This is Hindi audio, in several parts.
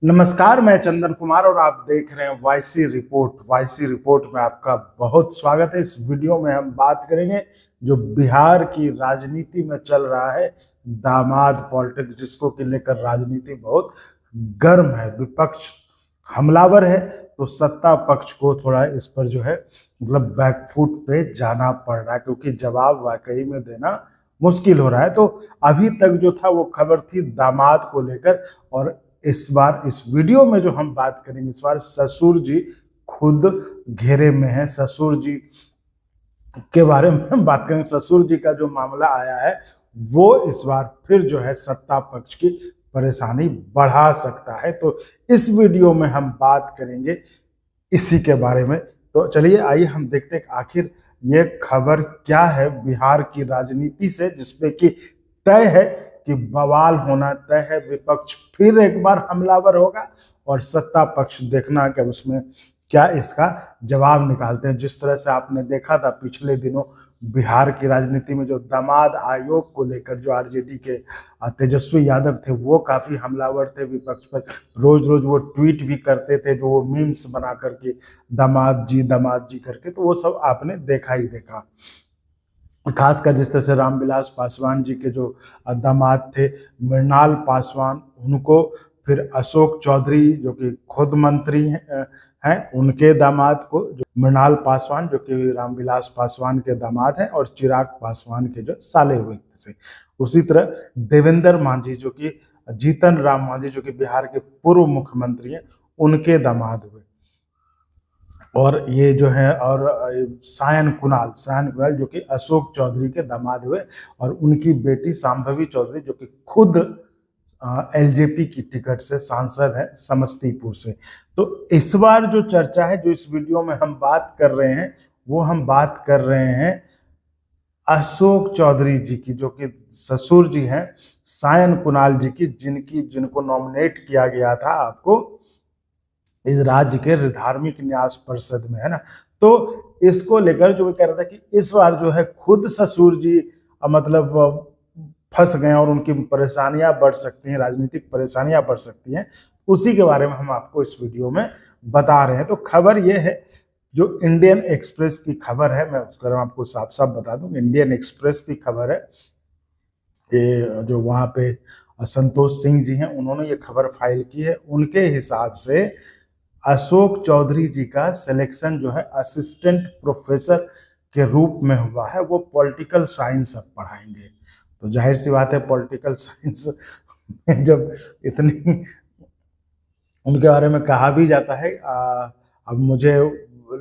नमस्कार, मैं चंदन कुमार और आप देख रहे हैं वाईसी रिपोर्ट। वाईसी रिपोर्ट में आपका बहुत स्वागत है। इस वीडियो में हम बात करेंगे जो बिहार की राजनीति में चल रहा है, दामाद पॉलिटिक्स, जिसको कि लेकर राजनीति बहुत गर्म है। विपक्ष हमलावर है तो सत्ता पक्ष को थोड़ा इस पर जो है मतलब बैकफुट पे जाना पड़ रहा है, क्योंकि जवाब वाकई में देना मुश्किल हो रहा है। तो अभी तक जो था वो खबर थी दामाद को लेकर, और इस बार इस वीडियो में जो हम बात करेंगे, इस बार ससुर जी खुद घेरे में है। ससुर जी के बारे में हम बात करेंगे। ससुर जी का जो मामला आया है वो इस बार फिर जो है सत्ता पक्ष की परेशानी बढ़ा सकता है। तो इस वीडियो में हम बात करेंगे इसी के बारे में। तो चलिए आइए हम देखते हैं आखिर ये खबर क्या है बिहार की राजनीति से, जिसपे कि तय है कि बवाल होना तय है। विपक्ष फिर एक बार हमलावर होगा और सत्ता पक्ष देखना कि उसमें क्या इसका जवाब निकालते हैं। जिस तरह से आपने देखा था पिछले दिनों बिहार की राजनीति में जो दामाद आयोग को लेकर जो आरजेडी के तेजस्वी यादव थे वो काफी हमलावर थे विपक्ष पर। रोज रोज वो ट्वीट भी करते थे, जो वो मीम्स बना करके दामाद जी करके, तो वो सब आपने देखा ही देखा। खासकर जिस तरह से रामविलास पासवान जी के जो दामाद थे मृणाल पासवान, उनको फिर अशोक चौधरी जो कि खुद मंत्री हैं उनके दामाद को, जो मृणाल पासवान जो कि रामविलास पासवान के दामाद हैं और चिराग पासवान के जो साले हुए थे। उसी तरह देवेंद्र मांझी जो कि जीतन राम मांझी जो कि बिहार के पूर्व मुख्यमंत्री हैं, उनके दामाद हुए। और ये जो है और सायन कुणाल जो कि अशोक चौधरी के दामाद हुए, और उनकी बेटी सांभवी चौधरी जो कि खुद एलजेपी की टिकट से सांसद है समस्तीपुर से। तो इस बार जो चर्चा है, जो इस वीडियो में हम बात कर रहे हैं, वो हम बात कर रहे हैं अशोक चौधरी जी की, जो कि ससुर जी हैं सायन कुणाल जी की, जिनको नॉमिनेट किया गया था आपको इस राज्य के धार्मिक न्यास परिषद में, है ना। तो इसको लेकर जो कह रहा था कि इस बार जो है खुद ससुर जी मतलब फंस गए और उनकी परेशानियां बढ़ सकती हैं, राजनीतिक परेशानियां बढ़ सकती हैं। उसी के बारे में हम आपको इस वीडियो में बता रहे हैं। तो खबर यह है, जो इंडियन एक्सप्रेस की खबर है, मैं उसका आपको साफ साफ बता दूं, इंडियन एक्सप्रेस की खबर है। ये जो वहां पे संतोष सिंह जी हैं, उन्होंने ये खबर फाइल की है। उनके हिसाब से अशोक चौधरी जी का सिलेक्शन जो है असिस्टेंट प्रोफेसर के रूप में हुआ है। वो पॉलिटिकल साइंस अब पढ़ाएंगे। तो जाहिर सी बात है, पॉलिटिकल साइंस में जब इतनी उनके बारे में कहा भी जाता है, अब मुझे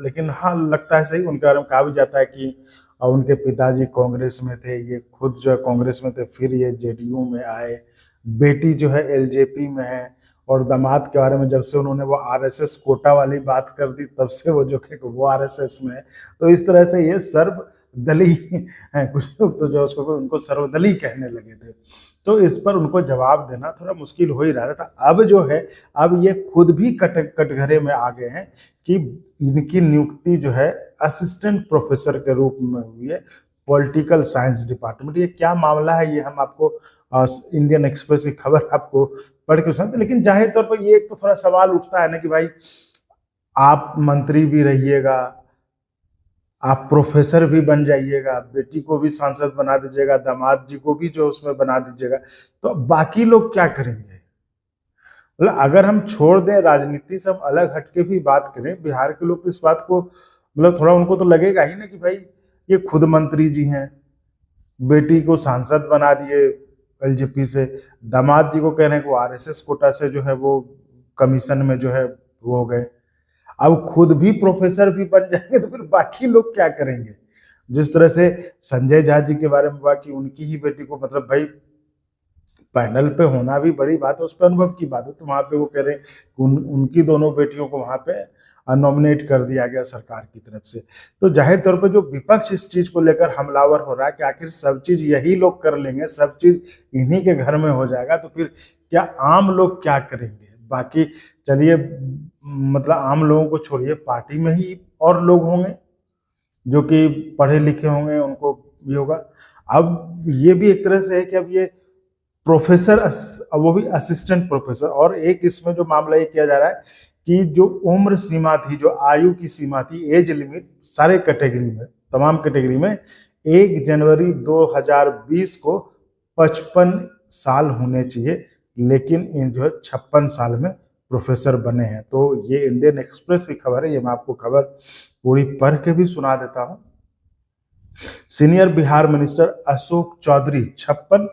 लेकिन हाँ लगता है सही, उनके बारे में कहा भी जाता है कि उनके पिताजी कांग्रेस में थे, ये खुद जो है कांग्रेस में थे, फिर ये जेडीयू में आए। बेटी जो है एलजेपी में है। और दामाद के बारे में जब से उन्होंने वो आरएसएस कोटा वाली बात कर दी, तब से वो जो है वो आरएसएस में है। तो इस तरह से ये सर्वदलीय है। कुछ लोग तो जो उसको उनको सर्वदलीय कहने लगे थे। तो इस पर उनको जवाब देना थोड़ा मुश्किल हो ही रहा था। अब जो है, अब ये खुद भी कटघरे में आ गए हैं कि इनकी नियुक्ति जो है असिस्टेंट प्रोफेसर के रूप में हुई है पॉलिटिकल साइंस डिपार्टमेंट। ये क्या मामला है, ये हम आपको इंडियन एक्सप्रेस की खबर आपको पढ़ के सुनाते। लेकिन जाहिर तौर पर ये एक तो थोड़ा सवाल उठता है ना कि भाई आप मंत्री भी रहिएगा, आप प्रोफेसर भी बन जाइएगा, बेटी को भी सांसद बना दीजिएगा, दामाद जी को भी जो उसमें बना दीजिएगा, तो बाकी लोग क्या करेंगे। मतलब अगर हम छोड़ दें राजनीति से, हम अलग हटके भी बात करें, बिहार के लोग तो इस बात को मतलब थोड़ा उनको तो लगेगा ही ना कि भाई ये खुद मंत्री जी हैं, बेटी को सांसद बना दिए एलजेपी से, दामाद जी को कह रहे हैं कि वो आरएसएस कोटा से जो है वो कमीशन में जो है वो हो गए। अब खुद भी प्रोफेसर भी बन जाएंगे तो फिर बाकी लोग क्या करेंगे। जिस तरह से संजय झा जी के बारे में हुआ कि उनकी ही बेटी को, मतलब भाई पैनल पे होना भी बड़ी बात है, उस पर अनुभव की बात है। तो वहां पे वो कह रहे हैं कि उनकी दोनों बेटियों को वहां पे नॉमिनेट कर दिया गया सरकार की तरफ से। तो जाहिर तौर पर जो विपक्ष इस चीज को लेकर हमलावर हो रहा है कि आखिर सब चीज यही लोग कर लेंगे, सब चीज इन्हीं के घर में हो जाएगा, तो फिर क्या आम लोग क्या करेंगे। बाकी चलिए, मतलब आम लोगों को छोड़िए, पार्टी में ही और लोग होंगे जो कि पढ़े लिखे होंगे, उनको भी होगा। अब ये भी एक तरह से है कि अब ये प्रोफेसर, वो भी असिस्टेंट प्रोफेसर। और एक इसमें जो मामला ये किया जा रहा है कि जो उम्र सीमा थी, जो आयु की सीमा थी, एज लिमिट सारे कैटेगरी में, तमाम कैटेगरी में 1 जनवरी 2020 को 55 साल होने चाहिए, लेकिन इन जो है 56 साल में प्रोफेसर बने हैं। तो ये इंडियन एक्सप्रेस की खबर है, ये मैं आपको खबर पूरी पढ़ के भी सुना देता हूं। सीनियर बिहार मिनिस्टर अशोक चौधरी 56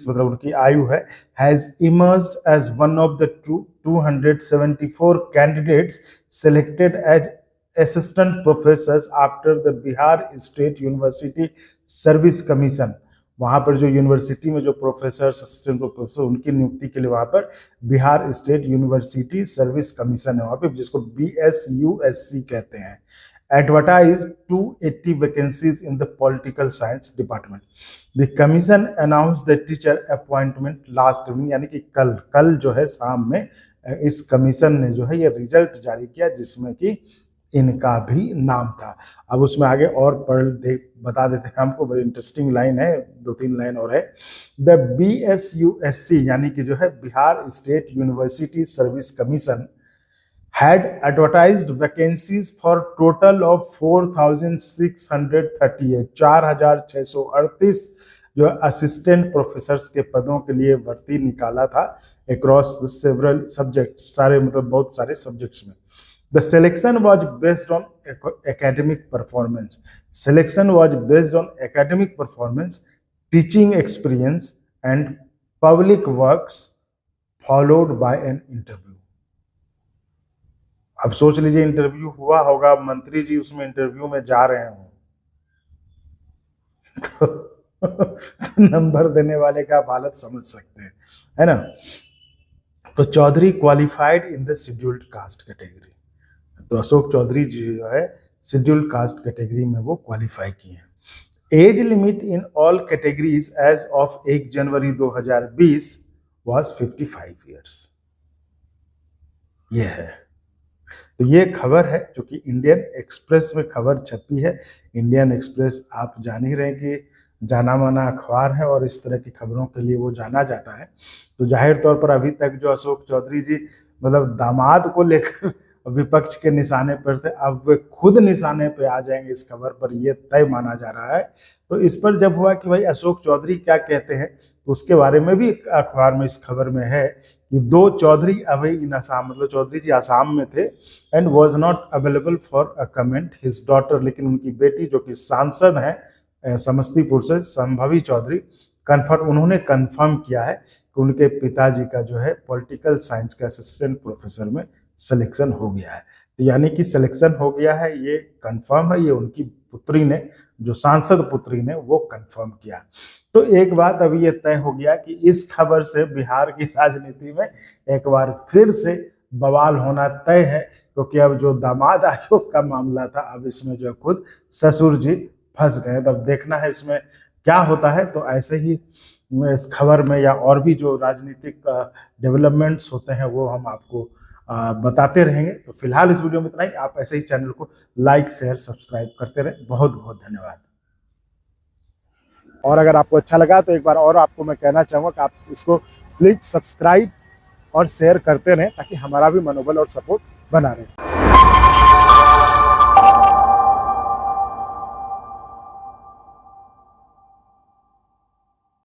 मतलब उनकी आयु है, has emerged as one of the 274 candidates selected as assistant professors after the Bihar state university service commission. वहां पर जो यूनिवर्सिटी में जो प्रोफेसर, असिस्टेंट प्रोफेसर, उनकी नियुक्ति के लिए वहां पर Bihar state university service commission है वहां पे, जिसको BSUSC कहते हैं। Advertised 280 vacancies in the political science department. The commission announced the teacher appointment last evening, यानी कि कल जो है शाम में इस कमीशन ने जो है ये रिजल्ट जारी किया, जिसमें कि इनका भी नाम था। अब उसमें आगे और बता देते हैं हमको, बड़ी इंटरेस्टिंग लाइन है, 2-3 लाइन और है। द BSUSC यानी कि जो है Bihar state university service commission had advertised vacancies for total of 4,638 4,638 जो असिस्टेंट प्रोफेसर्स के पदों के लिए भर्ती निकाला था अक्रॉस द सेवरल सब्जेक्ट्स, सारे मतलब बहुत सारे सब्जेक्ट्स में। The selection was based on academic performance, selection was based on academic performance, teaching experience and public works followed by an interview. अब सोच लीजिए, इंटरव्यू हुआ होगा, मंत्री जी उसमें इंटरव्यू में जा रहे हों तो नंबर देने वाले का आप हालत समझ सकते हैं, है ना। तो Chaudhary qualified in the scheduled caste category, तो अशोक चौधरी जी जो है शेड्यूल्ड कास्ट कैटेगरी में वो क्वालिफाई किए हैं। Age limit in all categories as of 1 January 2020 was 55 years. ये है, तो ये खबर है जो कि इंडियन एक्सप्रेस में खबर छपी है। इंडियन एक्सप्रेस आप जान ही रहे हैं कि जाना माना अखबार है और इस तरह की खबरों के लिए वो जाना जाता है। तो जाहिर तौर पर अभी तक जो अशोक चौधरी जी मतलब दामाद को लेकर विपक्ष के निशाने पर थे, अब वे खुद निशाने पे आ जाएंगे इस खबर पर, ये तय माना जा रहा है। तो इस पर जब हुआ कि भाई अशोक चौधरी क्या कहते हैं, तो उसके बारे में भी अखबार में इस खबर में है कि 2 चौधरी अवे इन असम, मतलब चौधरी जी आसाम में थे, and was not available for a comment his daughter, लेकिन उनकी बेटी जो कि सांसद हैं समस्तीपुर से, संभवी चौधरी, उन्होंने कंफर्म किया है कि उनके पिताजी का जो है पॉलिटिकल साइंस के असिस्टेंट प्रोफेसर में सिलेक्शन हो गया है। तो यानी कि सिलेक्शन हो गया है, ये कंफर्म है, ये उनकी पुत्री ने, जो सांसद पुत्री ने, वो कंफर्म किया। तो एक बात अभी ये तय हो गया कि इस खबर से बिहार की राजनीति में एक बार फिर से बवाल होना तय है, क्योंकि अब जो दामाद आयोग का मामला था, अब इसमें जो खुद ससुर जी फंस गए। तब देखना है इसमें क्या होता है। तो ऐसे ही इस खबर में या और भी जो राजनीतिक डेवलपमेंट्स होते हैं वो हम आपको बताते रहेंगे। तो फिलहाल इस वीडियो में इतना ही। आप ऐसे ही चैनल को लाइक शेयर सब्सक्राइब करते रहें। बहुत बहुत धन्यवाद। और अगर आपको अच्छा लगा तो एक बार और आपको मैं कहना चाहूँगा कि आप इसको प्लीज सब्सक्राइब और शेयर करते रहें, ताकि हमारा भी मनोबल और सपोर्ट बना रहे।